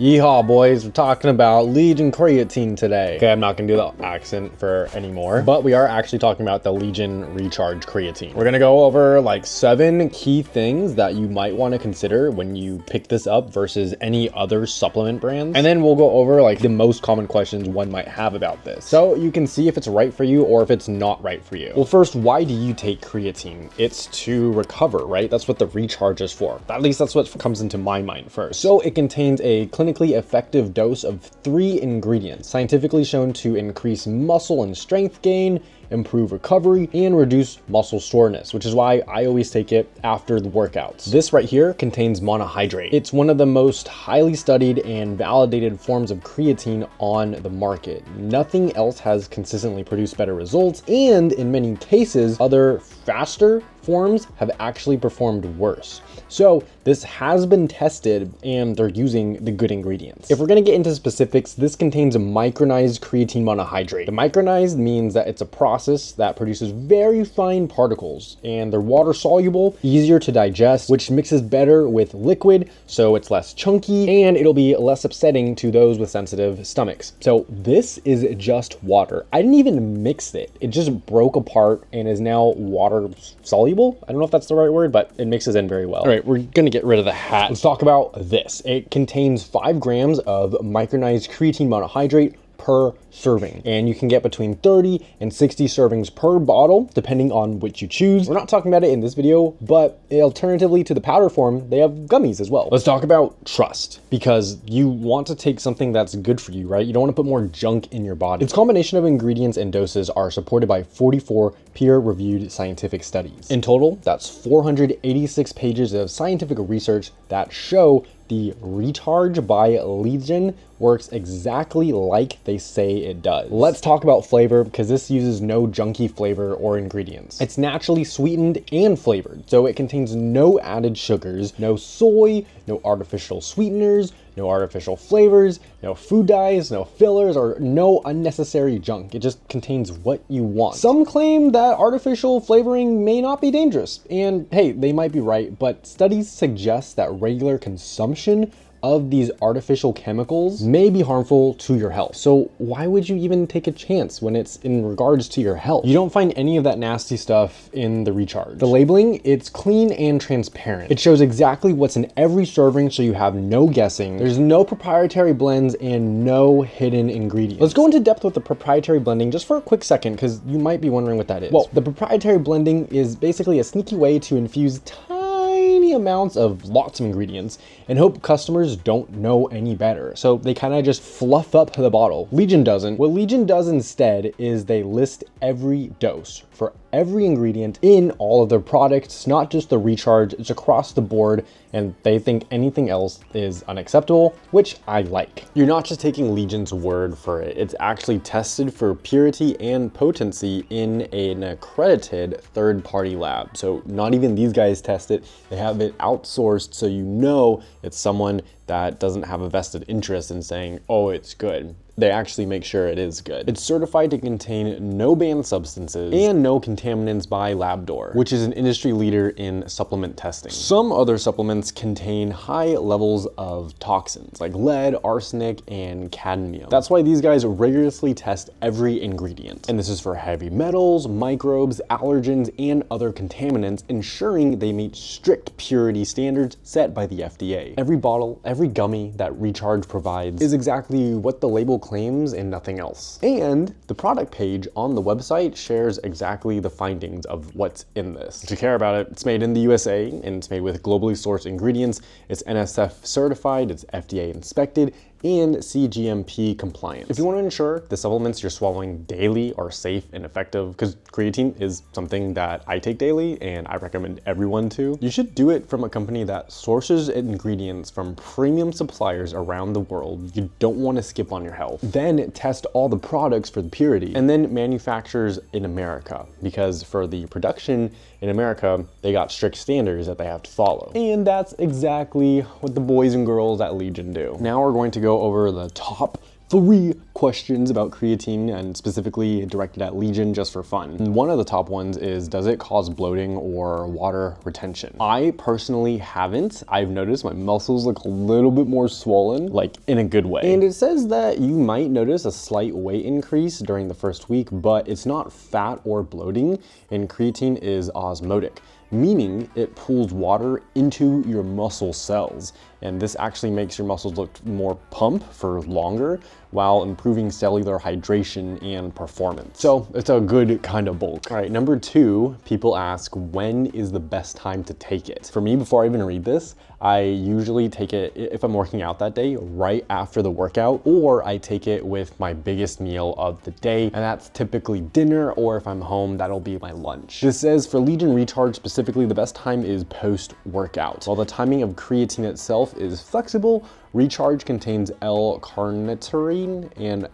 Yeehaw, boys, we're talking about Legion creatine today. Okay, I'm not gonna do the accent for anymore, but we are actually talking about the Legion Recharge creatine. We're gonna go over like 7 key things that you might want to consider when you pick this up versus any other supplement brands. And then we'll go over like the most common questions one might have about this, so you can see if it's right for you or if it's not right for you. Well, first, why do you take creatine? It's to recover, right? That's what the recharge is for. At least that's what comes into my mind first. So it contains a clinically effective dose of 3 ingredients, scientifically shown to increase muscle and strength gain, improve recovery, and reduce muscle soreness, which is why I always take it after the workouts. This right here contains monohydrate. It's one of the most highly studied and validated forms of creatine on the market. Nothing else has consistently produced better results, and in many cases, other faster forms have actually performed worse. So this has been tested and they're using the good ingredients. If we're gonna get into specifics, this contains a micronized creatine monohydrate. The micronized means that it's a process that produces very fine particles and they're water soluble, easier to digest, which mixes better with liquid, so it's less chunky and it'll be less upsetting to those with sensitive stomachs. So this is just water. I didn't even mix it. It just broke apart and is now water soluble. I don't know if that's the right word, but it mixes in very well. All right, we're gonna get rid of the hat. Let's talk about this. It contains 5 grams of micronized creatine monohydrate per serving, and you can get between 30 and 60 servings per bottle depending on which you choose. We're not talking about it in this video, but alternatively to the powder form, they have gummies as well. Let's talk about trust, because you want to take something that's good for you, right? You don't want to put more junk in your body. Its combination of ingredients and doses are supported by 44 peer-reviewed scientific studies. In total, that's 486 pages of scientific research that show the Recharge by Legion works exactly like they say it does. Let's talk about flavor, because this uses no junky flavor or ingredients. It's naturally sweetened and flavored, so it contains no added sugars, no soy, no artificial sweeteners, no artificial flavors, no food dyes, no fillers, or no unnecessary junk. It just contains what you want. Some claim that artificial flavoring may not be dangerous, and hey, they might be right, but studies suggest that regular consumption of these artificial chemicals may be harmful to your health. So why would you even take a chance when it's in regards to your health? You don't find any of that nasty stuff in the Recharge. The labeling, it's clean and transparent. It shows exactly what's in every serving, so you have no guessing. There's no proprietary blends and no hidden ingredients. Let's go into depth with the proprietary blending just for a quick second, because you might be wondering what that is. Well, the proprietary blending is basically a sneaky way to infuse tiny amounts of lots of ingredients and hope customers don't know any better. So they kind of just fluff up the bottle. Legion doesn't. What Legion does instead is they list every dose for every ingredient in all of their products, not just the Recharge. It's across the board, and they think anything else is unacceptable, which I like. You're not just taking Legion's word for it. It's actually tested for purity and potency in an accredited third-party lab. So not even these guys test it. They have it outsourced, so you know it's someone that doesn't have a vested interest in saying, oh, it's good. They actually make sure it is good. It's certified to contain no banned substances and no contaminants by Labdoor, which is an industry leader in supplement testing. Some other supplements contain high levels of toxins like lead, arsenic, and cadmium. That's why these guys rigorously test every ingredient. And this is for heavy metals, microbes, allergens, and other contaminants, ensuring they meet strict purity standards set by the FDA. Every bottle, every gummy that Recharge provides is exactly what the label claims and nothing else. And the product page on the website shares exactly the findings of what's in this. If you care about it, it's made in the USA and it's made with globally sourced ingredients. It's NSF certified, it's FDA inspected, and CGMP compliant. If you want to ensure the supplements you're swallowing daily are safe and effective, because creatine is something that I take daily and I recommend everyone to, you should do it from a company that sources ingredients from premium suppliers around the world. You don't want to skip on your health. Then test all the products for the purity, and then manufacturers in America, because for the production in America, they got strict standards that they have to follow. And that's exactly what the boys and girls at Legion do. Now we're going to go over the top 3 questions about creatine, and specifically directed at Legion just for fun. And one of the top ones is, does it cause bloating or water retention? I personally haven't. I've noticed my muscles look a little bit more swollen, like in a good way. And it says that you might notice a slight weight increase during the first week, but it's not fat or bloating, and creatine is osmotic, meaning it pulls water into your muscle cells. And this actually makes your muscles look more pump for longer while improving cellular hydration and performance. So it's a good kind of bulk. All right, number 2, people ask, when is the best time to take it? For me, before I even read this, I usually take it, if I'm working out that day, right after the workout, or I take it with my biggest meal of the day, and that's typically dinner, or if I'm home, that'll be my lunch. This says for Legion Recharge specifically, the best time is post-workout. While the timing of creatine itself is flexible, Recharge contains L-carnitine and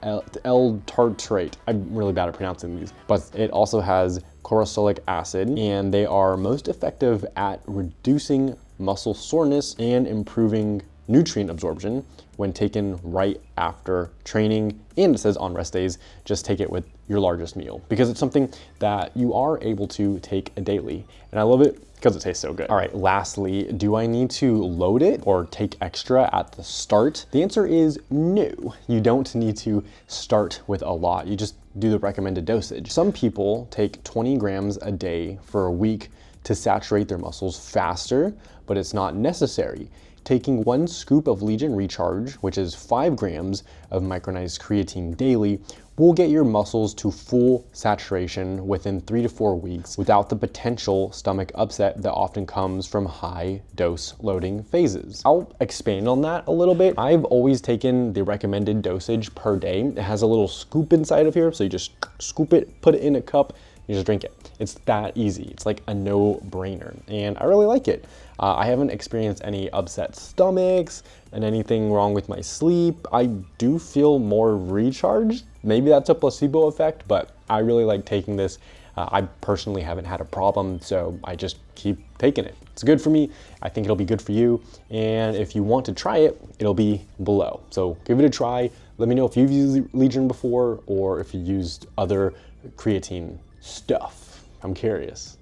L-tartrate. I'm really bad at pronouncing these, but it also has corosolic acid, and they are most effective at reducing muscle soreness and improving nutrient absorption when taken right after training. And it says on rest days, just take it with your largest meal, because it's something that you are able to take daily. And I love it because it tastes so good. All right, lastly, do I need to load it or take extra at the start? The answer is no. You don't need to start with a lot. You just do the recommended dosage. Some people take 20 grams a day for a week to saturate their muscles faster, but it's not necessary. Taking 1 scoop of Legion Recharge, which is 5 grams of micronized creatine daily, will get your muscles to full saturation within 3 to 4 weeks without the potential stomach upset that often comes from high dose loading phases. I'll expand on that a little bit. I've always taken the recommended dosage per day. It has a little scoop inside of here, so you just scoop it, put it in a cup, you just drink it. It's that easy. It's like a no-brainer, and I really like it. I haven't experienced any upset stomachs and anything wrong with my sleep. I do feel more recharged. Maybe that's a placebo effect, but I really like taking this. I personally haven't had a problem, so I just keep taking it. It's good for me. I think it'll be good for you. And if you want to try it, it'll be below. So give it a try. Let me know if you've used Legion before or if you used other creatine stuff. I'm curious.